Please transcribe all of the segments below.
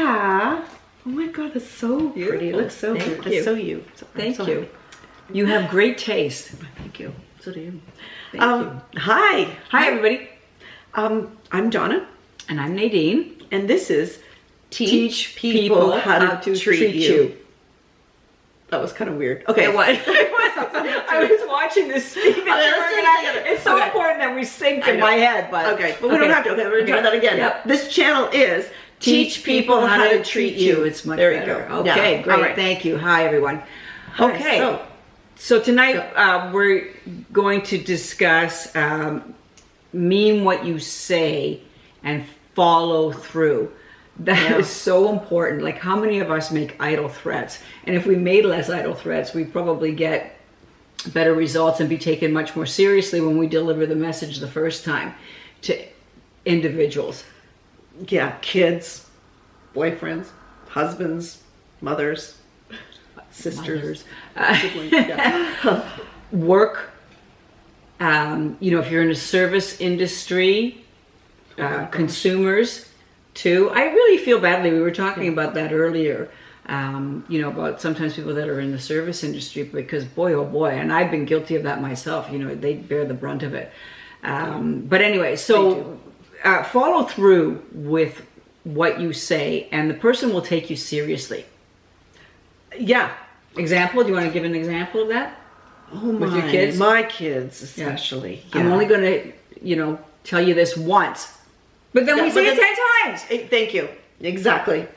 Yeah. Oh my God, that's so pretty. It looks so good. That's so you. Thank you. You have great taste. Thank you. So do you. Thank you. Hi. Hi, everybody. I'm Donna. And I'm Nadine. And this is Teach People How to Treat You. That was kind of weird. Okay. It was. I was watching this speak. It's so important that we sync in my head. But we don't have to. Okay, we're going to do that again. Yep. This channel is Teach People How to Treat You. It's much there better. You go. Okay, yeah. great. Right. Thank you. Hi, everyone. Hi. Okay. So tonight we're going to discuss mean what you say and follow through. That is so important. Like, how many of us make idle threats? And if we made less idle threats, we'd probably get better results and be taken much more seriously when we deliver the message the first time to individuals. Yeah, kids, boyfriends, husbands, mothers, sisters, siblings, work. If you're in a service industry, consumers too. I really feel badly. We were talking about that earlier. About sometimes people that are in the service industry, because boy, oh boy, and I've been guilty of that myself. They bear the brunt of it. But anyway, so follow through with what you say, and the person will take you seriously. Yeah. Example? Do you want to give an example of that? Oh my! With your kids? My kids, especially. Yeah. I'm only going to, tell you this once, but then we say it 10 times. Thank you. Exactly.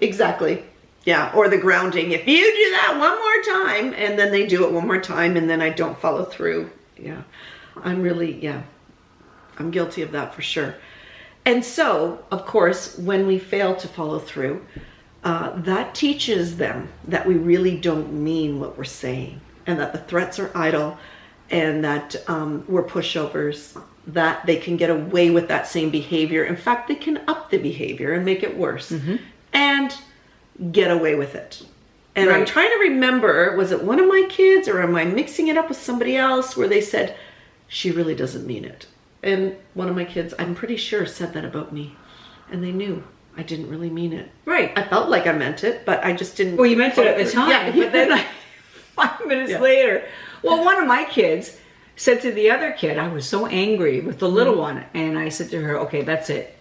Yeah. Or the grounding. If you do that one more time, and then they do it one more time, and then I don't follow through. Yeah. I'm guilty of that for sure. And so, of course, when we fail to follow through, that teaches them that we really don't mean what we're saying, and that the threats are idle, and that we're pushovers, that they can get away with that same behavior. In fact, they can up the behavior and make it worse and get away with it. And I'm trying to remember, was it one of my kids, or am I mixing it up with somebody else, where they said, she really doesn't mean it. And one of my kids, I'm pretty sure, said that about me. And they knew I didn't really mean it. Right. I felt like I meant it, but I just didn't. Well, you meant it at the time, but then 5 minutes later. Well, one of my kids said to the other kid, I was so angry with the little one. And I said to her, okay, that's it.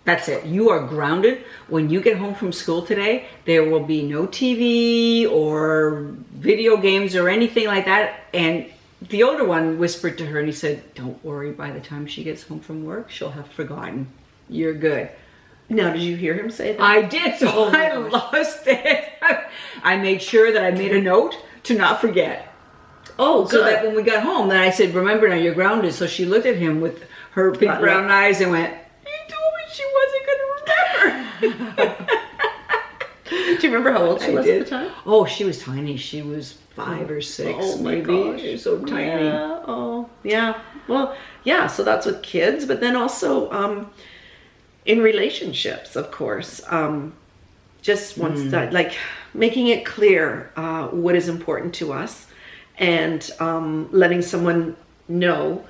That's it. You are grounded. When you get home from school today, there will be no TV or video games or anything like that. And the older one whispered to her, and he said, don't worry, by the time she gets home from work, she'll have forgotten. You're good. Now, did you hear him say that? I did, so I lost it. I made sure that I made a note to not forget. Oh, good. So that when we got home, then I said, remember now, you're grounded. So she looked at him with her big brown eyes and went, you told me she wasn't going to remember. Do you remember how old she was at the time? Oh, she was tiny. She was 5 or 6, oh my maybe. Gosh. She was so tiny. Yeah. Oh, yeah. Well, yeah, so that's with kids, but then also in relationships, of course. Just once that, like, making it clear what is important to us, and letting someone know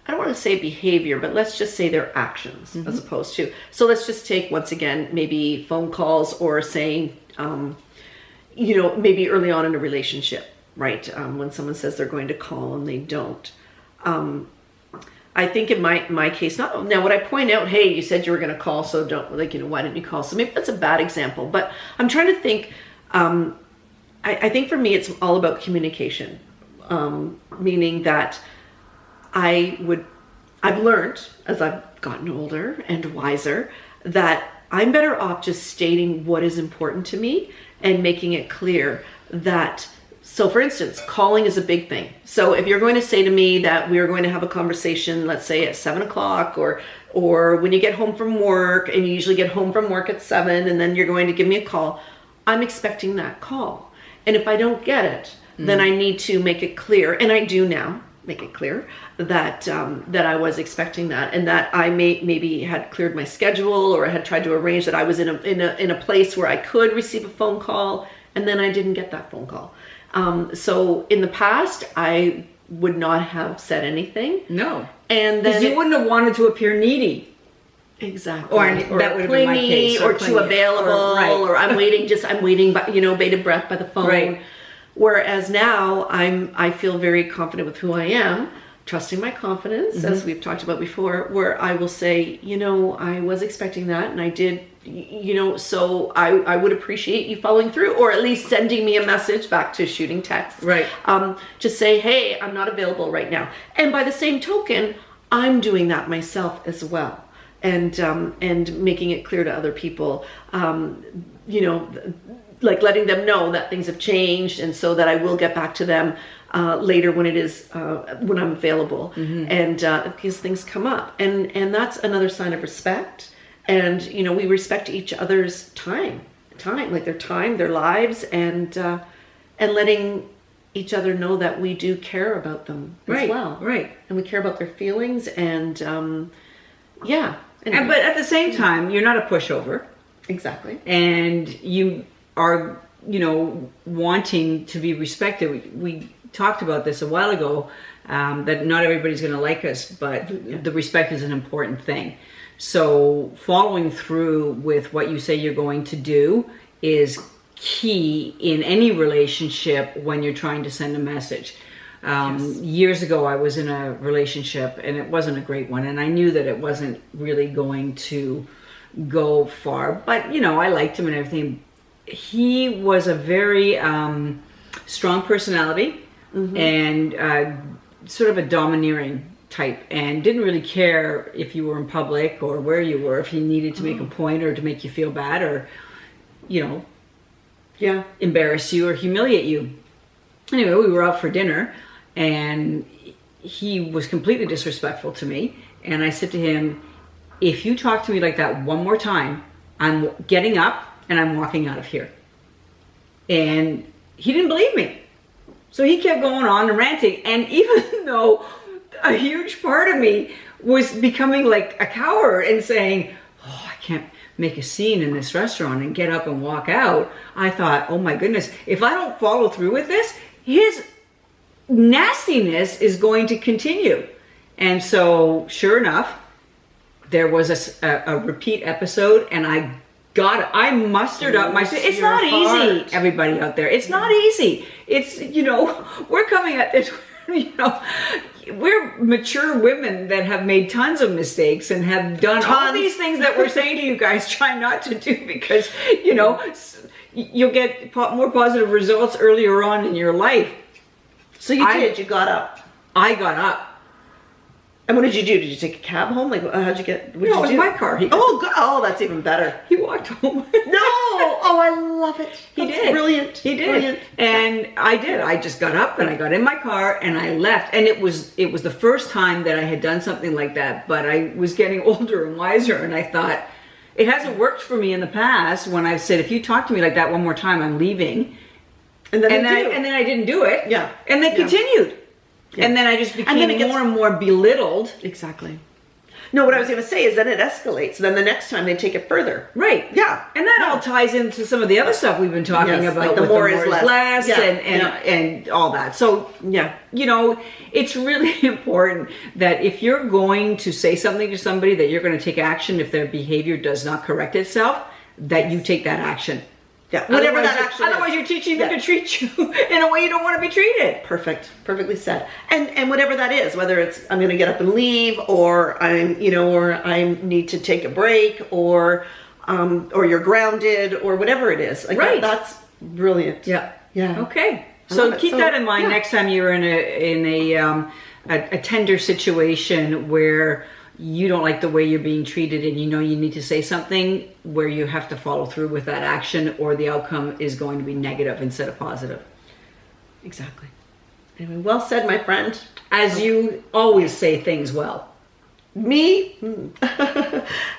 I don't want to say behavior, but let's just say their actions as opposed to. So let's just take, once again, maybe phone calls, or saying, maybe early on in a relationship, right? When someone says they're going to call and they don't. I think in my case, now would I point out, hey, you said you were going to call, so don't, why didn't you call? So maybe that's a bad example, but I'm trying to think, I think for me, it's all about communication, meaning that I've learned as I've gotten older and wiser that I'm better off just stating what is important to me and making it clear that, so for instance, calling is a big thing. So if you're going to say to me that we are going to have a conversation, let's say at 7 o'clock, or when you get home from work, and you usually get home from work at 7, and then you're going to give me a call, I'm expecting that call. And if I don't get it, then I need to make it clear, and I do now, make it clear that that I was expecting that, and that I maybe had cleared my schedule, or I had tried to arrange that I was in a place where I could receive a phone call, and then I didn't get that phone call. So in the past, I would not have said anything. No, and then you wouldn't have wanted to appear needy. Exactly. Or that would have been my clingy, case. or too available, or I'm waiting, but bated breath by the phone. Right. Whereas now I feel very confident with who I am, trusting my confidence, as we've talked about before, where I will say, I was expecting that, and I did, so I would appreciate you following through, or at least sending me a message back to shooting text. Right. Just say, hey, I'm not available right now. And by the same token, I'm doing that myself as well. And making it clear to other people, like letting them know that things have changed, and so that I will get back to them later when it is when I'm available, and because things come up, and that's another sign of respect. And we respect each other's time, like their time, their lives, and letting each other know that we do care about them as well, right? And we care about their feelings, and yeah. Anyway. But at the same time, you're not a pushover. Exactly. And you are, wanting to be respected. We talked about this a while ago, that not everybody's going to like us, but the respect is an important thing. So following through with what you say you're going to do is key in any relationship when you're trying to send a message. Years ago, I was in a relationship, and it wasn't a great one, and I knew that it wasn't really going to go far, but I liked him and everything. He was a very strong personality, and sort of a domineering type, and didn't really care if you were in public or where you were, if he needed to make a point or to make you feel bad, or embarrass you or humiliate you. Anyway, we were out for dinner, and he was completely disrespectful to me. And I said to him, if you talk to me like that one more time, I'm getting up and I'm walking out of here. And he didn't believe me. So he kept going on and ranting. And even though a huge part of me was becoming like a coward and saying, oh, I can't make a scene in this restaurant and get up and walk out, I thought, oh my goodness, if I don't follow through with this, his nastiness is going to continue. And so sure enough, there was a repeat episode, and I mustered up my, it's not easy, everybody out there. It's not easy. It's, we're coming at this, we're mature women that have made tons of mistakes and have done all these things that we're saying to you guys, try not to do, because, you'll get more positive results earlier on in your life. So you got up. I got up. And what did you do? Did you take a cab home? Like, how'd you get? No, it was my car. Oh, that's even better. He walked home. No! Oh, I love it. He did. Brilliant. He did. Brilliant. And I did. I just got up and I got in my car and I left. And it was the first time that I had done something like that. But I was getting older and wiser, and I thought, it hasn't worked for me in the past when I've said, if you talk to me like that one more time, I'm leaving. And then I didn't do it. Yeah. And they continued. Yeah. And then I just became more and more belittled. Exactly. No, what I was going to say is then it escalates. Then the next time they take it further. Right. Yeah. And that all ties into some of the other stuff we've been talking about. Like the more is less. And all that. So, it's really important that if you're going to say something to somebody, that you're going to take action if their behavior does not correct itself, that you take that action. Yeah, whatever that action is. Otherwise, you're teaching them to treat you in a way you don't want to be treated. Perfect. Perfectly said. And whatever that is, whether it's I'm going to get up and leave, or or I need to take a break, or you're grounded, or whatever it is. Like right. That's brilliant. Yeah. Yeah. Okay. So keep that in mind next time you're in a tender situation where you don't like the way you're being treated, and you need to say something where you have to follow through with that action, or the outcome is going to be negative instead of positive. Exactly. Anyway, well said, my friend. As you always say things well. Me?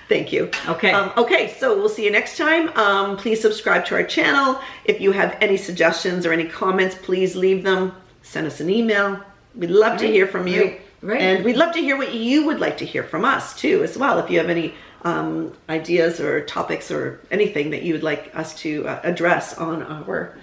Thank you. Okay. Okay, so we'll see you next time. Please subscribe to our channel. If you have any suggestions or any comments, please leave them. Send us an email. We'd love to hear from you. Right. And we'd love to hear what you would like to hear from us too, as well. If you have any ideas or topics or anything that you would like us to address on our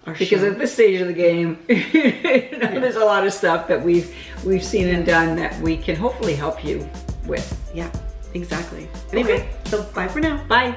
because show. At this stage of the game, there's a lot of stuff that we've seen and done that we can hopefully help you with. Yeah. Exactly. Anyway, so bye for now. Bye.